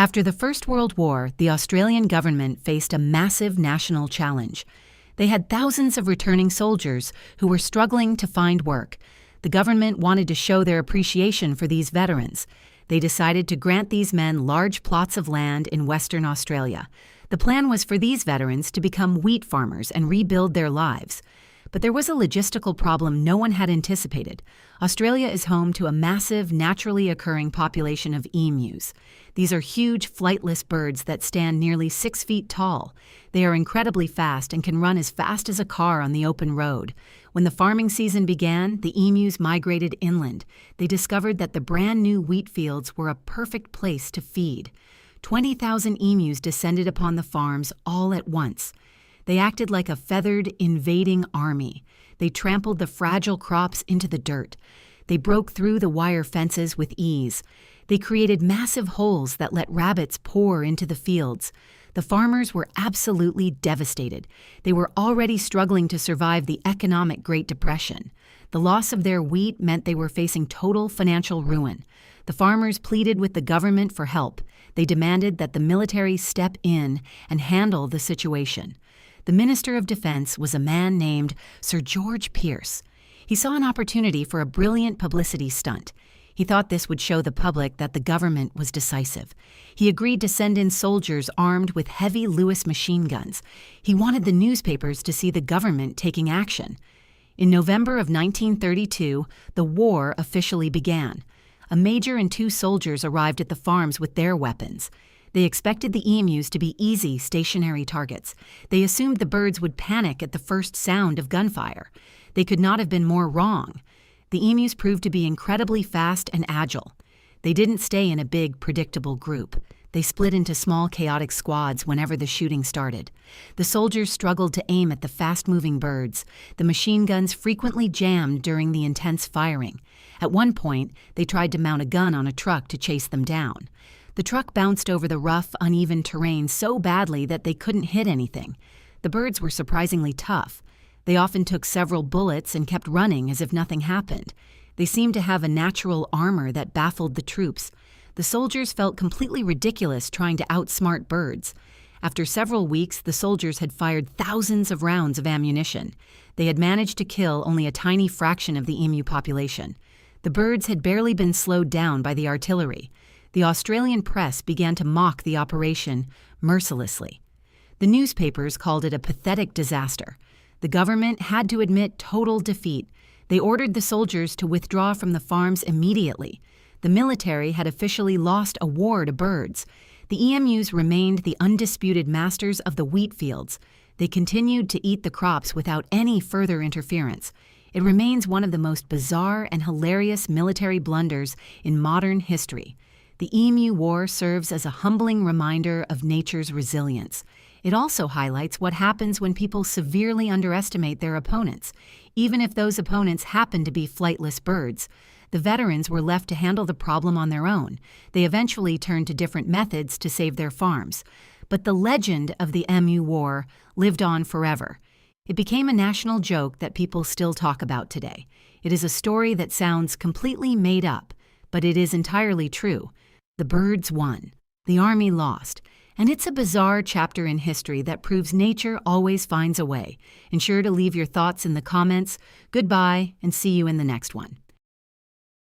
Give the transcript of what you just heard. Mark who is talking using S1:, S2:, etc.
S1: After the First World War, the Australian government faced a massive national challenge. They had thousands of returning soldiers who were struggling to find work. The government wanted to show their appreciation for these veterans. They decided to grant these men large plots of land in Western Australia. The plan was for these veterans to become wheat farmers and rebuild their lives. But there was a logistical problem no one had anticipated. Australia is home to a massive, naturally occurring population of emus. These are huge, flightless birds that stand nearly 6 feet tall. They are incredibly fast and can run as fast as a car on the open road. When the farming season began, the emus migrated inland. They discovered that the brand new wheat fields were a perfect place to feed. 20,000 emus descended upon the farms all at once. They acted like a feathered, invading army. They trampled the fragile crops into the dirt. They broke through the wire fences with ease. They created massive holes that let rabbits pour into the fields. The farmers were absolutely devastated. They were already struggling to survive the economic Great Depression. The loss of their wheat meant they were facing total financial ruin. The farmers pleaded with the government for help. They demanded that the military step in and handle the situation. The Minister of Defense was a man named Sir George Pearce. He saw an opportunity for a brilliant publicity stunt. He thought this would show the public that the government was decisive. He agreed to send in soldiers armed with heavy Lewis machine guns. He wanted the newspapers to see the government taking action. In November of 1932, the war officially began. A major and 2 soldiers arrived at the farms with their weapons. They expected the emus to be easy, stationary targets. They assumed the birds would panic at the first sound of gunfire. They could not have been more wrong. The emus proved to be incredibly fast and agile. They didn't stay in a big, predictable group. They split into small, chaotic squads whenever the shooting started. The soldiers struggled to aim at the fast-moving birds. The machine guns frequently jammed during the intense firing. At one point, they tried to mount a gun on a truck to chase them down. The truck bounced over the rough, uneven terrain so badly that they couldn't hit anything. The birds were surprisingly tough. They often took several bullets and kept running as if nothing happened. They seemed to have a natural armor that baffled the troops. The soldiers felt completely ridiculous trying to outsmart birds. After several weeks, the soldiers had fired thousands of rounds of ammunition. They had managed to kill only a tiny fraction of the emu population. The birds had barely been slowed down by the artillery. The Australian press began to mock the operation mercilessly. The newspapers called it a pathetic disaster. The government had to admit total defeat. They ordered the soldiers to withdraw from the farms immediately. The military had officially lost a war to birds. The emus remained the undisputed masters of the wheat fields. They continued to eat the crops without any further interference. It remains one of the most bizarre and hilarious military blunders in modern history. The Emu War serves as a humbling reminder of nature's resilience. It also highlights what happens when people severely underestimate their opponents. Even if those opponents happen to be flightless birds, the veterans were left to handle the problem on their own. They eventually turned to different methods to save their farms. But the legend of the Emu War lived on forever. It became a national joke that people still talk about today. It is a story that sounds completely made up, but it is entirely true. The birds won. The army lost. And it's a bizarre chapter in history that proves nature always finds a way. Ensure to leave your thoughts in the comments. Goodbye, and see you in the next one.